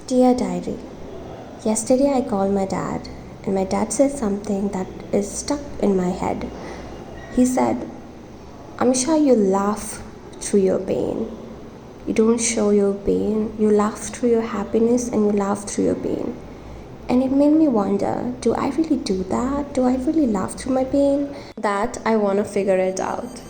Dear Diary, yesterday I called my dad, and my dad said something that is stuck in my head. He said, Amisha, you laugh through your pain. You don't show your pain, you laugh through your happiness and you laugh through your pain. And it made me wonder, do I really do that? Do I really laugh through my pain? That I want to figure it out.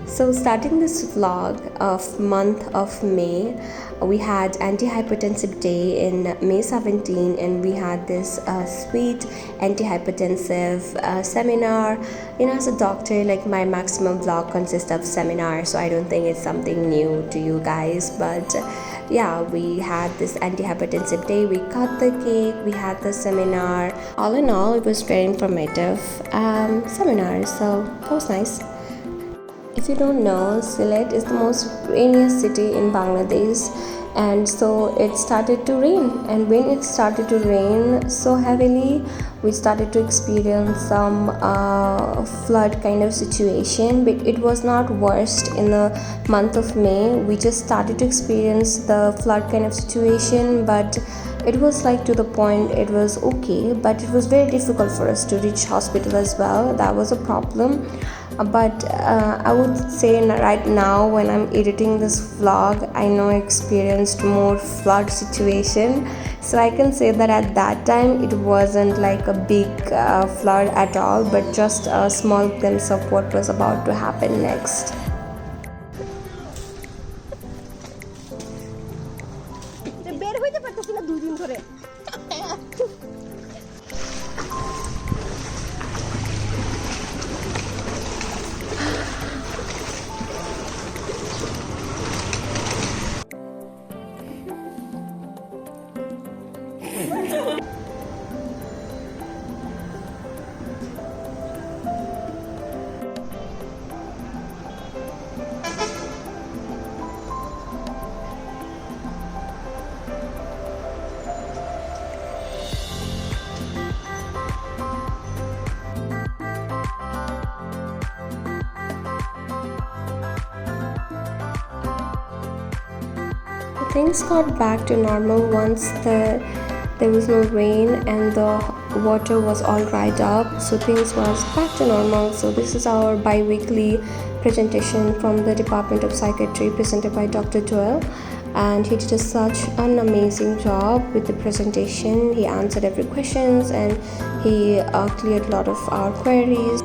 So starting this vlog of month of May, we had antihypertensive day in May 17, and we had this sweet antihypertensive seminar. As a doctor, like, my maximum vlog consists of seminars, so I don't think it's something new to you guys, but yeah, we had this antihypertensive day, we cut the cake, we had the seminar. All in all, it was very informative seminar, so that was nice. If you don't know, Sylhet is the most rainiest city in Bangladesh, and so it started to rain, and when it started to rain so heavily, we started to experience some flood kind of situation, but it was not worst in the month of May. We just started to experience the flood kind of situation, but it was like to the point it was okay, but it was very difficult for us to reach hospital as well. That was a problem. But I would say right now, when I'm editing this vlog, I know I experienced more flood situation, so I can say that at that time it wasn't like a big flood at all, but just a small glimpse of what was about to happen next. Things got back to normal once there was no rain and the water was all dried up, so things was back to normal. So this is our bi-weekly presentation from the Department of Psychiatry, presented by Dr. Joel, and he did such an amazing job with the presentation. He answered every questions, and he cleared a lot of our queries.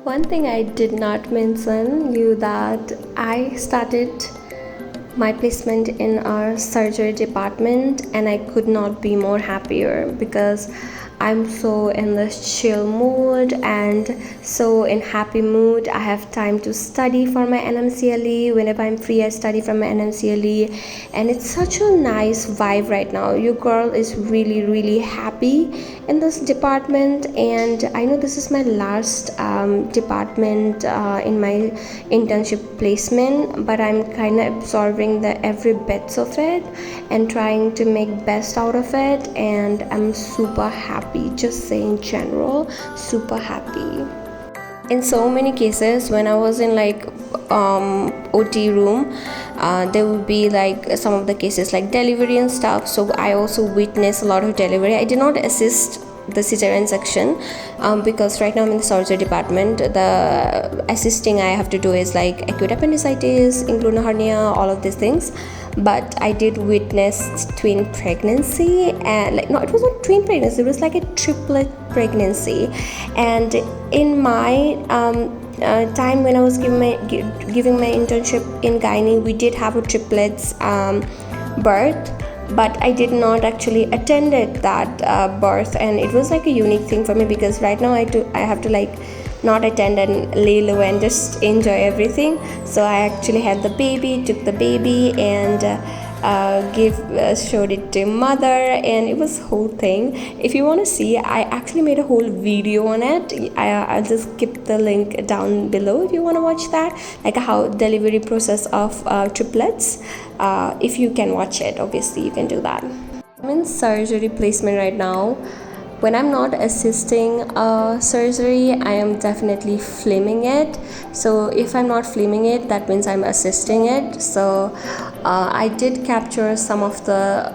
One thing I did not mention you that I started my placement in our surgery department, and I could not be more happier because I'm so in this chill mood and so in happy mood. I have time to study for my NMCLE. Whenever I'm free, I study for my NMCLE, and it's such a nice vibe right now. Your girl is really happy in this department, and I know this is my last department in my internship placement, but I'm kind of absorbing the every bits of it and trying to make best out of it, and I'm super happy. Just say in general, super happy. In so many cases, when I was in like OT room, there would be like some of the cases like delivery and stuff, so I also witnessed a lot of delivery. I did not assist the cesarean section because right now I'm in the surgery department. The assisting I have to do is like acute appendicitis, inguinal hernia, all of these things. But I did witness twin pregnancy, and like, no, it was not twin pregnancy, it was like a triplet pregnancy. And in my time when I was giving my internship in gynae, we did have a triplets birth, but I did not actually attended that birth, and it was like a unique thing for me because right now I have to like not attend and lay low and just enjoy everything. So I actually had the baby, took the baby, and showed it to mother, and it was whole thing. If you want to see, I actually made a whole video on it. I'll just keep the link down below if you want to watch that, like how delivery process of triplets. If you can watch it, obviously you can do that. I'm in surgery placement right now. when I'm not assisting a surgery, I am definitely filming it. So if I'm not filming it, that means I'm assisting it. So I did capture some of the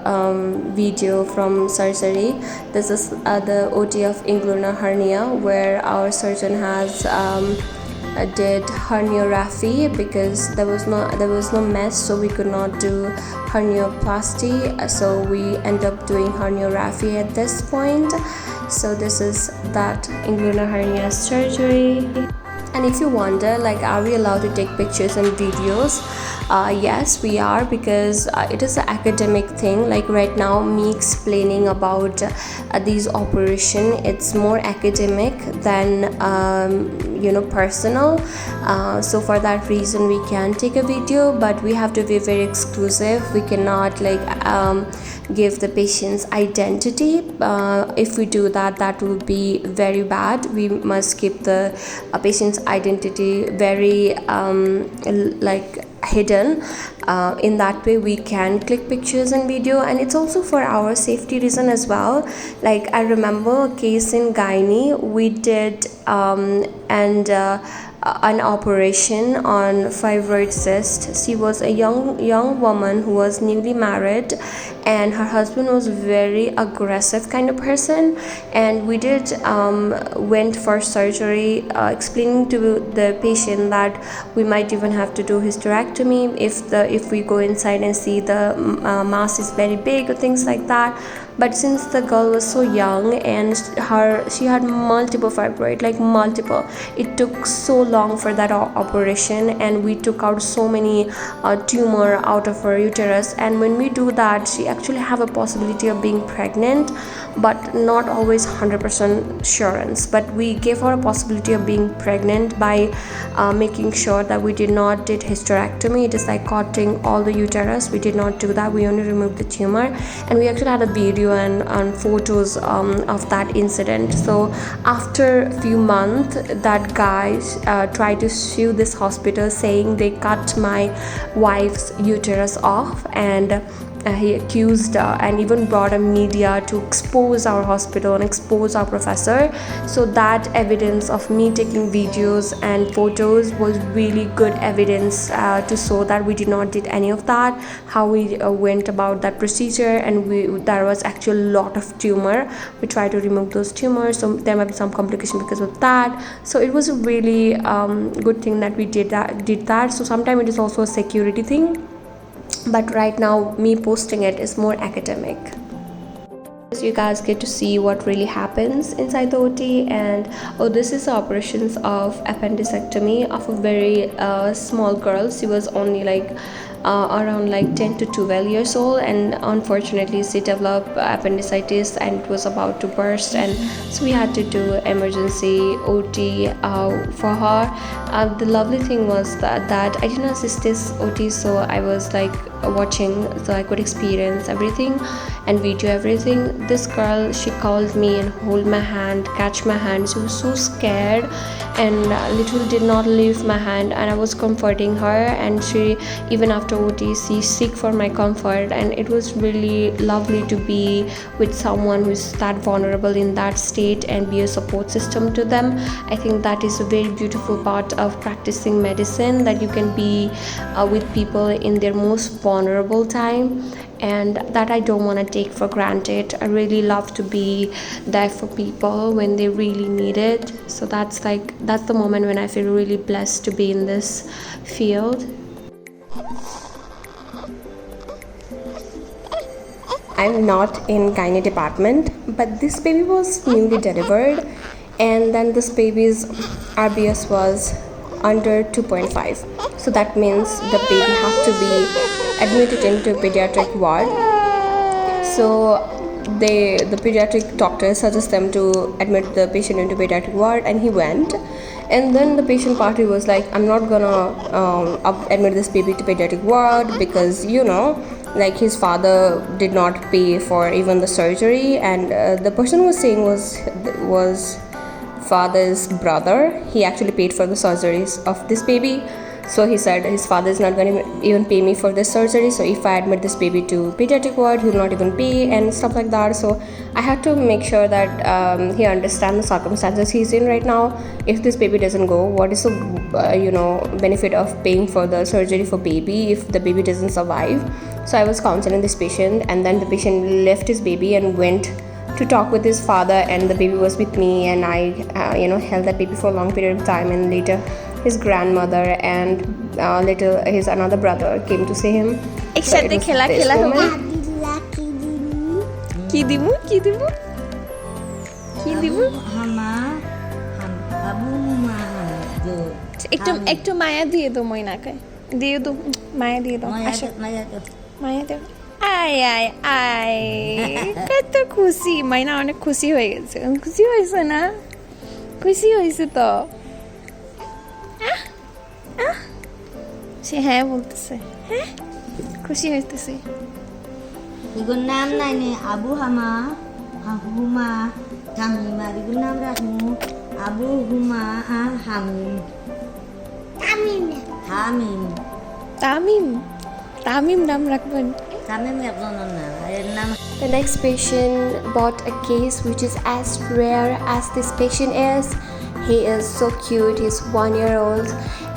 video from surgery. This is the OT of inguinal hernia, where our surgeon has did herniorrhaphy because there was no mesh, so we could not do hernioplasty. So we end up doing herniorrhaphy at this point. So this is that inguinal hernia surgery. And if you wonder, like, are we allowed to take pictures and videos? Yes, we are, because it is an academic thing. Like right now, me explaining about these operation, it's more academic than personal. So for that reason, we can take a video, but we have to be very exclusive. We cannot give the patient's identity. If we do that, that will be very bad. We must keep the patient's identity very hidden. In that way, we can click pictures and video, and it's also for our safety reason as well. Like I remember a case in gynae we did, and an operation on fibroid cyst. She was a young woman who was newly married, and her husband was very aggressive kind of person, and we did went for surgery, explaining to the patient that we might even have to do hysterectomy if we go inside and see the mass is very big or things like that. But since the girl was so young and she had multiple fibroid, like multiple, it took so long for that operation, and we took out so many tumor out of her uterus. And when we do that, she actually have a possibility of being pregnant, but not always 100% assurance. But we gave her a possibility of being pregnant by making sure that we did not did hysterectomy. It is like cutting all the uterus. We did not do that. We only removed the tumor, and we actually had a video and photos of that incident. So after a few months, that guy tried to sue this hospital, saying they cut my wife's uterus off, and he accused and even brought a media to expose our hospital and expose our professor. So that evidence of me taking videos and photos was really good evidence to show that we did not did any of that, how we went about that procedure, and there was actually a lot of tumor. We tried to remove those tumors, so there might be some complication because of that. So it was a really good thing that we did that. So sometimes it is also a security thing, but right now me posting it is more academic. So you guys get to see what really happens inside the OT. And this is the operations of appendicectomy of a very small girl. She was only around 10 to 12 years old, and unfortunately she developed appendicitis and it was about to burst, and so we had to do emergency OT for her. The lovely thing was that I didn't assist this OT, so I was watching, so I could experience everything and video everything. This girl, she called me and hold my hand, catch my hand. She was so scared and literally did not leave my hand, and I was comforting her, and she, even after OT, she seek for my comfort. And it was really lovely to be with someone who is that vulnerable in that state and be a support system to them. I think that is a very beautiful part of practicing medicine, that you can be with people in their most vulnerable time, and that I don't want to take for granted. I really love to be there for people when they really need it. So that's the moment when I feel really blessed to be in this field. I'm not in gynae department, but this baby was newly delivered, and then this baby's RBS was under 2.5. So that means the baby had to be admitted into a pediatric ward. So the pediatric doctor suggests them to admit the patient into pediatric ward, and he went. And then the patient party was like, I'm not gonna admit this baby to pediatric ward because his father did not pay for even the surgery, and the person was saying was father's brother. He actually paid for the surgeries of this baby. So he said his father is not going to even pay me for this surgery. So if I admit this baby to pediatric ward, he will not even pay and stuff like that. So I had to make sure that he understands the circumstances he's in right now. If this baby doesn't go, what is the benefit of paying for the surgery for baby if the baby doesn't survive? So I was counseling this patient, and then the patient left his baby and went to talk with his father, and the baby was with me, and I held that baby for a long period of time. And later his grandmother and later his another brother came to see him. একসাথে খেলা খেলা হবে কি দিমু কি দিমু কি দিমু একটু একটু মায়া দিয়ে দাও ময়নাকে দিয়ে দাও মায়া দিয়ে দাও আসো মায়া দাও আয় আয় আয় কত খুশি মাইনা অনেক খুশি হয়ে গেছে খুশি হয়েছে না খুশি হয়েছে তো সে হ্যাঁ বলতেছে হ্যাঁ খুশি হইতেছে 이건 남나니 아부하마 하후마 당이마 이건 남라후 아부후마 하민 하민 তামিম নাম রাখবেন তামিম একজনের নাম এর নাম The next patient brought a case which is as rare as this patient is. He is so cute, he's 1 year old,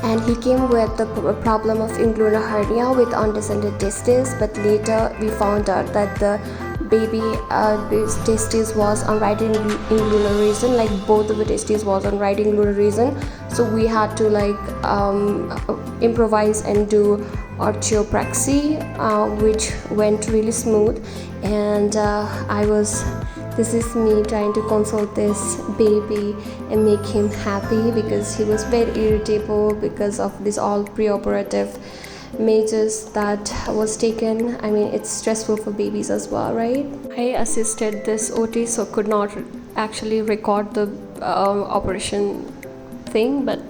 and he came with the problem of inguinal hernia with undescended testes, but later we found out that the baby testes was on right inguinal region, like both of the testes was on right inguinal region. So we had to improvise and do orthopraxy, which went really smooth. And this is me trying to console this baby and make him happy, because he was very irritable because of this all preoperative measures that was taken. I mean, it's stressful for babies as well, right? I assisted this OT, so could not actually record the operation thing, but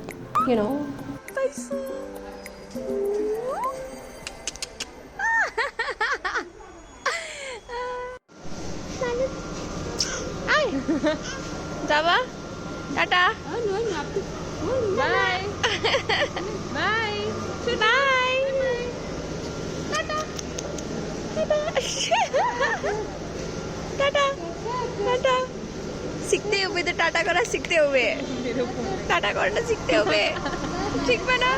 যাবা tata bye bye bye tata tata tata শিখতে হবে তো tata করা শিখতে হবে tata করাটা শিখতে হবে ঠিক না